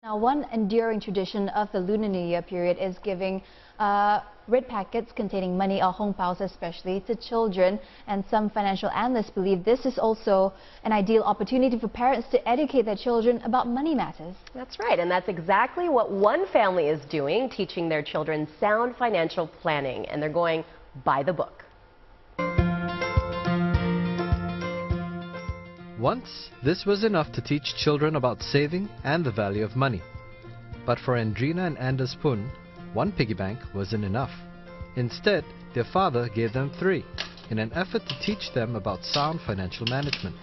Now, one enduring tradition of the Lunar New Year period is giving red packets containing money or hong paos especially to children, and some financial analysts believe this is also an ideal opportunity for parents to educate their children about money matters. That's right, and that's exactly what one family is doing, teaching their children sound financial planning, and they're going by the book. Once, this was enough to teach children about saving and the value of money. But for Andrina and Anders Poon, one piggy bank wasn't enough. Instead, their father gave them 3 in an effort to teach them about sound financial management.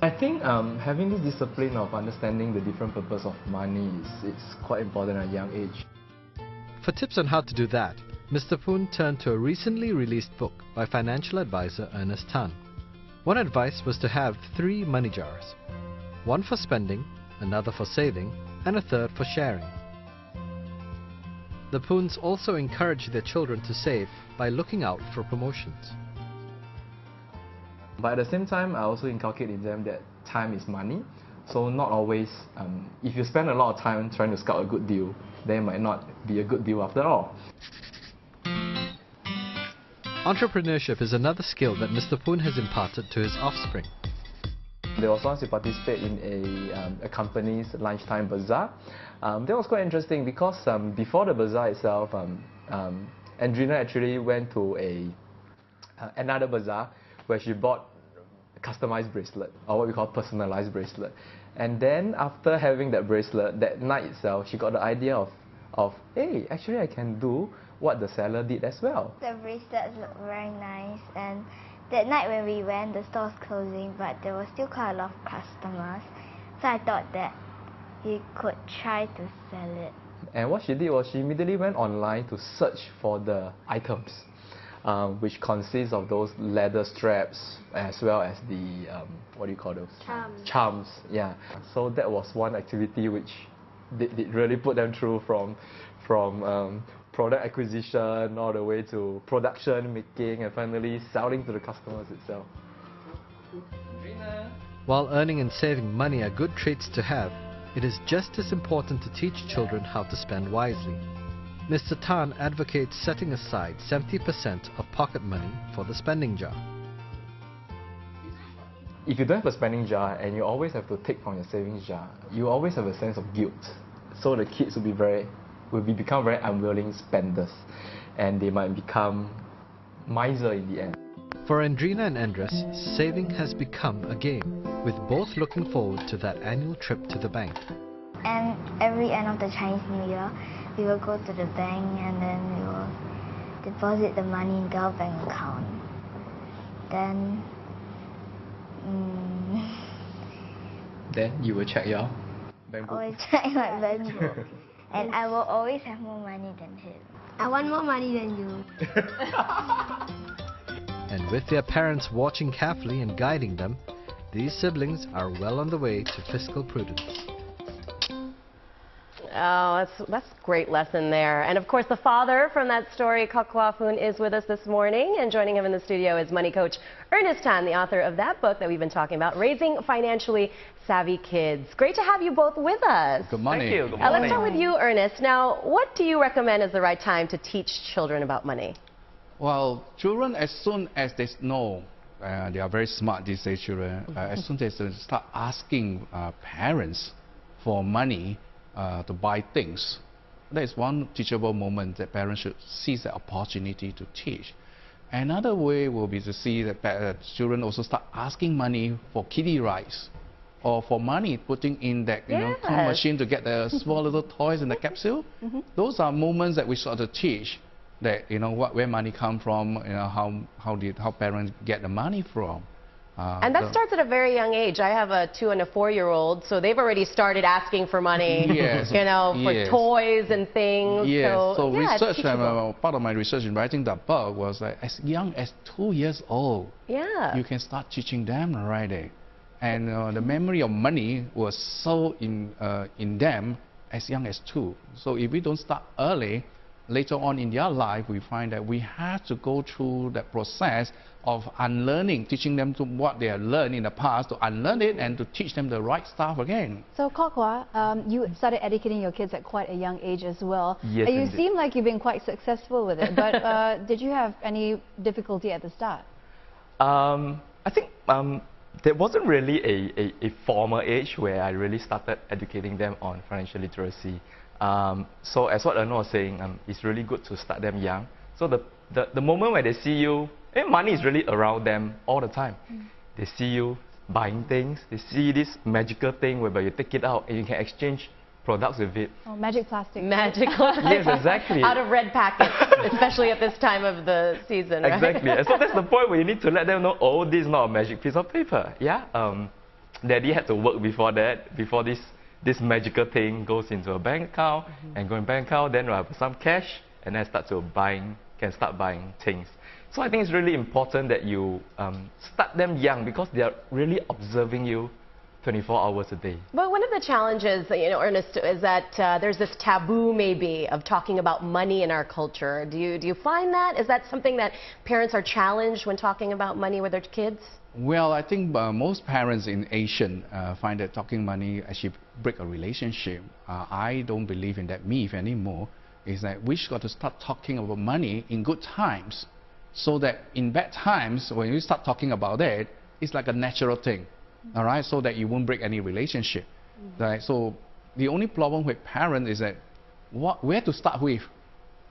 I think having this discipline of understanding the different purpose of money is quite important at a young age. For tips on how to do that, Mr. Poon turned to a recently released book by financial advisor Ernest Tan. One advice was to have 3 money jars, one for spending, another for saving, and a third for sharing. The Poons also encourage their children to save by looking out for promotions. But at the same time, I also inculcate in them that time is money. So not always, if you spend a lot of time trying to scout a good deal, then it might not be a good deal after all. Entrepreneurship is another skill that Mr. Poon has imparted to his offspring. There was once we participated in a company's lunchtime bazaar. That was quite interesting because before the bazaar itself, Andrina actually went to another bazaar where she bought a customized bracelet, or what we call personalized bracelet. And then after having that bracelet, that night itself, she got the idea of hey, actually I can do what the seller did as well. The bracelets look very nice, and that night when we went, the store was closing, but there was still quite a lot of customers. So I thought that he could try to sell it. And what she did was she immediately went online to search for the items, which consists of those leather straps as well as the, what do you call those? Charms. Charms, yeah. So that was one activity which did really put them through from product acquisition all the way to production, making, and finally selling to the customers itself. While earning and saving money are good traits to have, it is just as important to teach children how to spend wisely. Mr. Tan advocates setting aside 70% of pocket money for the spending jar. If you don't have a spending jar and you always have to take from your savings jar, you always have a sense of guilt. So the kids will become very unwilling spenders, and they might become miser in the end. For Andrina and Andres, saving has become a game, with both looking forward to that annual trip to the bank. And every end of the Chinese New Year, we will go to the bank and then we will deposit the money into our bank account. Then you will check your bank book. Always check my bank book. And I will always have more money than him. I want more money than you. And with their parents watching carefully and guiding them, these siblings are well on the way to fiscal prudence. Oh, that's a great lesson there. And of course, the father from that story, Kok Poon, is with us this morning. And joining him in the studio is money coach Ernest Tan, the author of that book that we've been talking about, Raising Financially Savvy Kids. Great to have you both with us. Good morning. Thank you. Good morning. Let's start with you, Ernest. Now, what do you recommend is the right time to teach children about money? Well, children, as soon as they know, they are very smart these days, children. As soon as they start asking parents for money to buy things, that is one teachable moment that parents should seize the opportunity to teach. Another way will be to see that children also start asking money for kiddie rides, or for money putting in that time machine to get the small little toys in the capsule. Those are moments that we sort of teach that where money come from, how parents get the money from. And that starts at a very young age. I have a 2- and a 4-year-old, so they've already started asking for money, for toys and things. Yes. So yeah, research, part of my research in writing that book was that as young as 2 years old, you can start teaching them already. And the memory of money was so in them as young as 2. So if we don't start early, later on in their life, we find that we have to go through that process of unlearning, teaching them to what they have learned in the past, to unlearn it and to teach them the right stuff again. So, Kok Hwa, you started educating your kids at quite a young age as well. Yes, You indeed. seem like you've been quite successful with it, but did you have any difficulty at the start? I think there wasn't really a formal age where I really started educating them on financial literacy. So as what Erno was saying, it's really good to start them young. So the moment when they see you, money is really around them all the time. They see you buying things, they see this magical thing whereby you take it out and you can exchange products with it. Oh, magic plastic. Magical. Yes, exactly. Out of red packets, especially at this time of the season, right? Exactly. And so that's the point where you need to let them know, oh, this is not a magic piece of paper. Yeah. Daddy had to work before that, before this magical thing goes into a bank account, and go in bank account, then we'll have some cash, and then start buying things. So I think it's really important that you start them young, because they are really observing you 24 hours a day. But one of the challenges, Ernest, is that there's this taboo maybe of talking about money in our culture. Do you find that? Is that something that parents are challenged when talking about money with their kids? Well, I think most parents in Asian find that talking money actually break a relationship. I don't believe in that myth anymore. Is that we got to start talking about money in good times, so that in bad times, when you start talking about it, it's like a natural thing. All right, so that you won't break any relationship. Right? So the only problem with parents is that where to start with.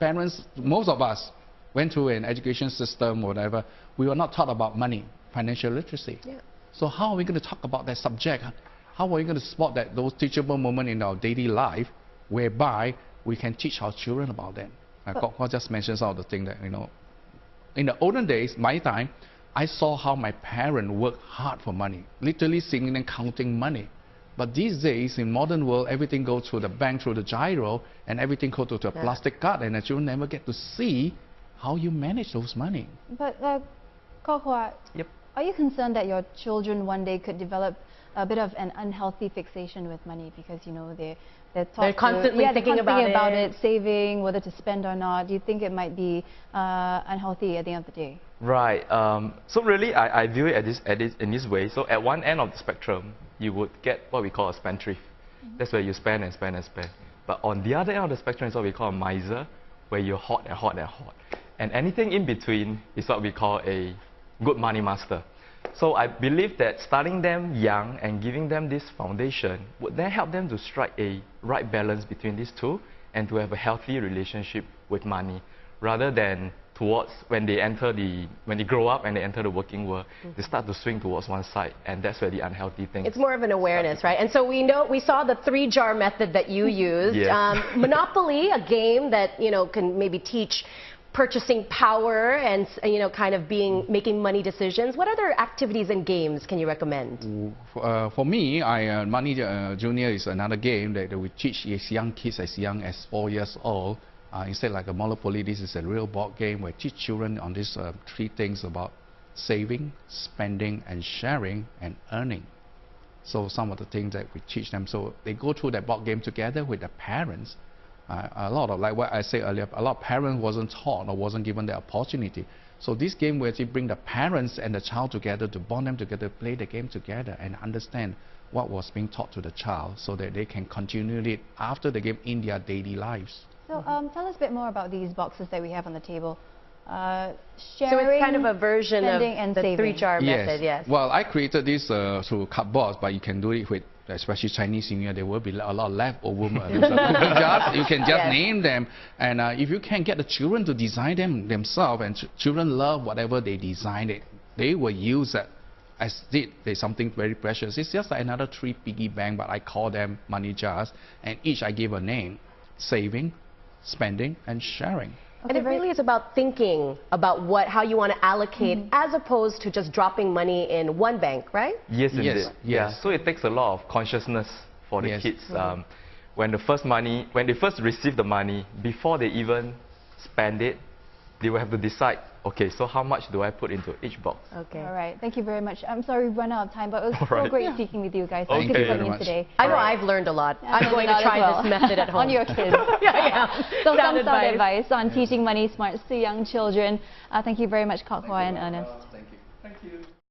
Parents, most of us went through an education system or whatever. We were not taught about money, financial literacy. Yeah. So how are we going to talk about that subject? How are we going to spot those teachable moments in our daily life, whereby we can teach our children about them? Kok Hwa just mentioned some of the things that in the olden days, my time, I saw how my parents worked hard for money, literally sitting and counting money. But these days, in modern world, everything goes through the bank, through the gyro, and everything goes to a plastic card, and the children never get to see how you manage those money. But Kok Hwa, Yep. are you concerned that your children one day could develop a bit of an unhealthy fixation with money, because they're constantly thinking about it, saving, whether to spend or not? Do you think it might be unhealthy at the end of the day? Right. So really, I view it in this way. So at one end of the spectrum, you would get what we call a spendthrift. That's where you spend and spend and spend. But on the other end of the spectrum is what we call a miser, where you hoard and hoard and hoard. And anything in between is what we call a good money master. So I believe that starting them young and giving them this foundation would then help them to strike a right balance between these two, and to have a healthy relationship with money, rather than towards when they grow up and they enter the working world, they start to swing towards one side, and that's where the unhealthy thing. It's more of an awareness, right? And so we saw the 3-jar method that you used. Yes. Monopoly, a game that can maybe teach purchasing power and kind of making money decisions. What other activities and games can you recommend? For me, Money Junior is another game that we teach young kids as young as 4 years old. Instead like a Monopoly, this is a real board game where we teach children on these 3 things about saving, spending, and sharing, and earning. So some of the things that we teach them, so they go through that board game together with their parents. A lot of, like what I said earlier, a lot of parents wasn't taught or wasn't given the opportunity. So this game will actually bring the parents and the child together, to bond them together, play the game together, and understand what was being taught to the child, so that they can continue it after the game in their daily lives. So tell us a bit more about these boxes that we have on the table. Sharing, so it's kind of a version of and the saving. 3-jar method, yes. Well, I created this through cardboard, but you can do it with, especially Chinese New Year, there will be a lot of leftover. You can just name them, and if you can get the children to design them themselves, and children love whatever they design it, they will use it as there's something very precious. It's just like another 3 piggy bank, but I call them money jars, and each I give a name: saving, spending, and sharing. And it really is about thinking about how you want to allocate, as opposed to just dropping money in one bank, right? Yes, indeed. Yes. Yeah. So it takes a lot of consciousness for the kids. When they first receive the money, before they even spend it, they will have to decide, okay, so how much do I put into each box? Okay. All right. Thank you very much. I'm sorry we've run out of time, but it was so great speaking with you guys. Thank you for coming in today. I know I've learned a lot. I'm going to try this method at home. On your kids. So some Sound advice on teaching money smarts to young children. Thank you very much, Kok Hwa and Ernest.